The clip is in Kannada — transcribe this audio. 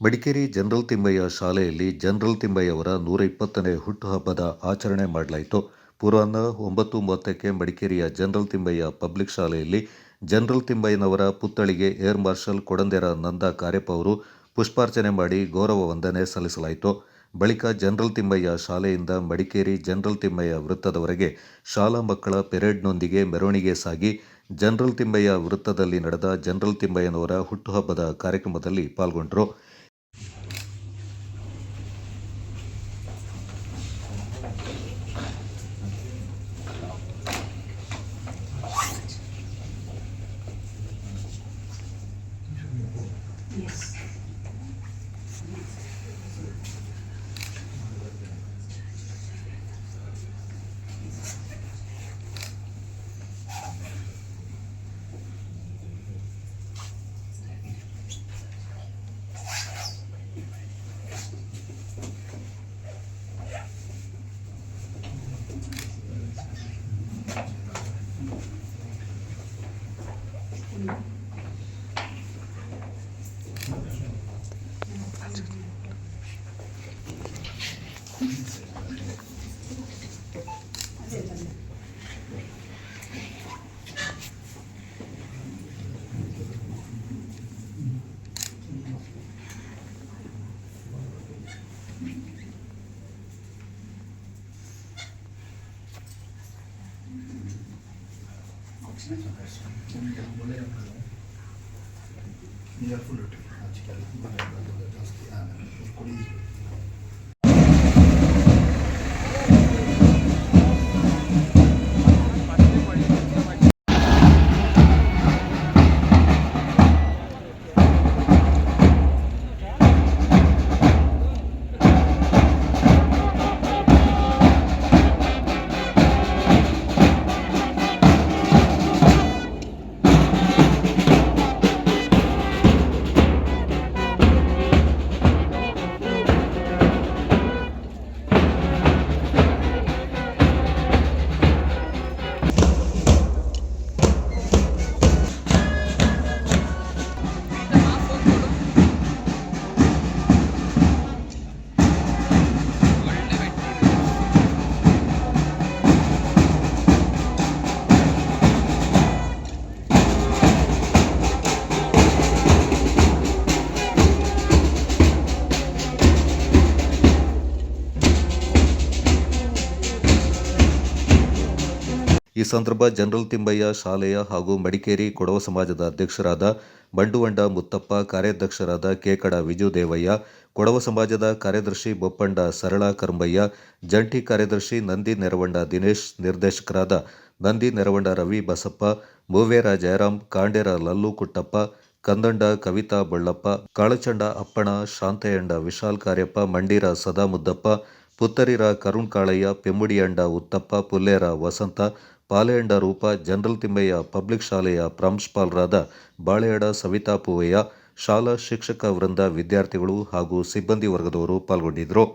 ಮಡಿಕೇರಿ ಜನರಲ್ ತಿಮ್ಮಯ್ಯ ಶಾಲೆಯಲ್ಲಿ ಜನರಲ್ ತಿಮ್ಮಯ್ಯವರ 120ನೇ ಹುಟ್ಟುಹಬ್ಬದ ಆಚರಣೆ ಮಾಡಲಾಯಿತು. ಪೂರ್ವಾಹ್ನ 9:30ಕ್ಕೆ ಮಡಿಕೇರಿಯ ಜನರಲ್ ತಿಮ್ಮಯ್ಯ ಪಬ್ಲಿಕ್ ಶಾಲೆಯಲ್ಲಿ ಜನರಲ್ ತಿಮ್ಮಯ್ಯನವರ ಪುತ್ಥಳಿಗೆ ಏರ್ ಮಾರ್ಷಲ್ ಕೊಡಂದೆರ ನಂದ ಕಾರ್ಯಪ್ಪ ಅವರು ಪುಷ್ಪಾರ್ಚನೆ ಮಾಡಿ ಗೌರವ ವಂದನೆ ಸಲ್ಲಿಸಲಾಯಿತು. ಬಳಿಕ ಜನರಲ್ ತಿಮ್ಮಯ್ಯ ಶಾಲೆಯಿಂದ ಮಡಿಕೇರಿ ಜನರಲ್ ತಿಮ್ಮಯ್ಯ ವೃತ್ತದವರೆಗೆ ಶಾಲಾ ಮಕ್ಕಳ ಪೆರೇಡ್ನೊಂದಿಗೆ ಮೆರವಣಿಗೆ ಸಾಗಿ ಜನರಲ್ ತಿಮ್ಮಯ್ಯ ವೃತ್ತದಲ್ಲಿ ನಡೆದ ಜನರಲ್ ತಿಮ್ಮಯ್ಯನವರ ಹುಟ್ಟುಹಬ್ಬದ ಕಾರ್ಯಕ್ರಮದಲ್ಲಿ ಪಾಲ್ಗೊಂಡರು. Yes. ಈ ಸಂದರ್ಭ ಜನರಲ್ ತಿಮ್ಮಯ್ಯ ಶಾಲೆಯ ಹಾಗೂ ಮಡಿಕೇರಿ ಕೊಡವ ಸಮಾಜದ ಅಧ್ಯಕ್ಷರಾದ ಬಂಡುವಂಡ ಮುತ್ತಪ್ಪ, ಕಾರ್ಯಾಧ್ಯಕ್ಷರಾದ ಕೇಕಡ ವಿಜುದೇವಯ್ಯ, ಕೊಡವ ಸಮಾಜದ ಕಾರ್ಯದರ್ಶಿ ಬೊಪ್ಪಂಡ ಸರಳ ಕರಂಬಯ್ಯ, ಜಂಟಿ ಕಾರ್ಯದರ್ಶಿ ನಂದಿ ನೆರವಂಡ ದಿನೇಶ್, ನಿರ್ದೇಶಕರಾದ ನಂದಿ ನೆರವಂಡ ರವಿ ಬಸಪ್ಪ, ಮೂವೇರ ಜಯರಾಮ್, ಕಾಂಡೇರ ಲಲ್ಲು ಕುಟ್ಟಪ್ಪ, ಕಂದಂಡ ಕವಿತಾ ಬಳ್ಳಪ್ಪ, ಕಾಳಚಂಡ ಅಪ್ಪಣ, ಶಾಂತಯ್ಯಂಡ ವಿಶಾಲ್ ಕಾರ್ಯಪ್ಪ, ಮಂಡೀರ ಸದಾಮುದ್ದಪ್ಪ, ಪುತ್ತರಿರ ಕರುಣ್ ಕಾಳಯ್ಯ, ಪೆಮ್ಮುಡಿಯಂಡ ಉತ್ತಪ್ಪ, ಪುಲ್ಲೇರ ವಸಂತ, ಪಾಲೆಯಂಡ ರೂಪ, ಜನರಲ್ ತಿಮ್ಮಯ್ಯ ಪಬ್ಲಿಕ್ ಶಾಲೆಯ ಪ್ರಾಂಶುಪಾಲರಾದ ಬಾಳೆಯಡ ಸವಿತಾ ಪೂವಯ್ಯ, ಶಾಲಾ ಶಿಕ್ಷಕ ವೃಂದ, ವಿದ್ಯಾರ್ಥಿಗಳು ಹಾಗೂ ಸಿಬ್ಬಂದಿ ವರ್ಗದವರು ಪಾಲ್ಗೊಂಡಿದ್ದರು.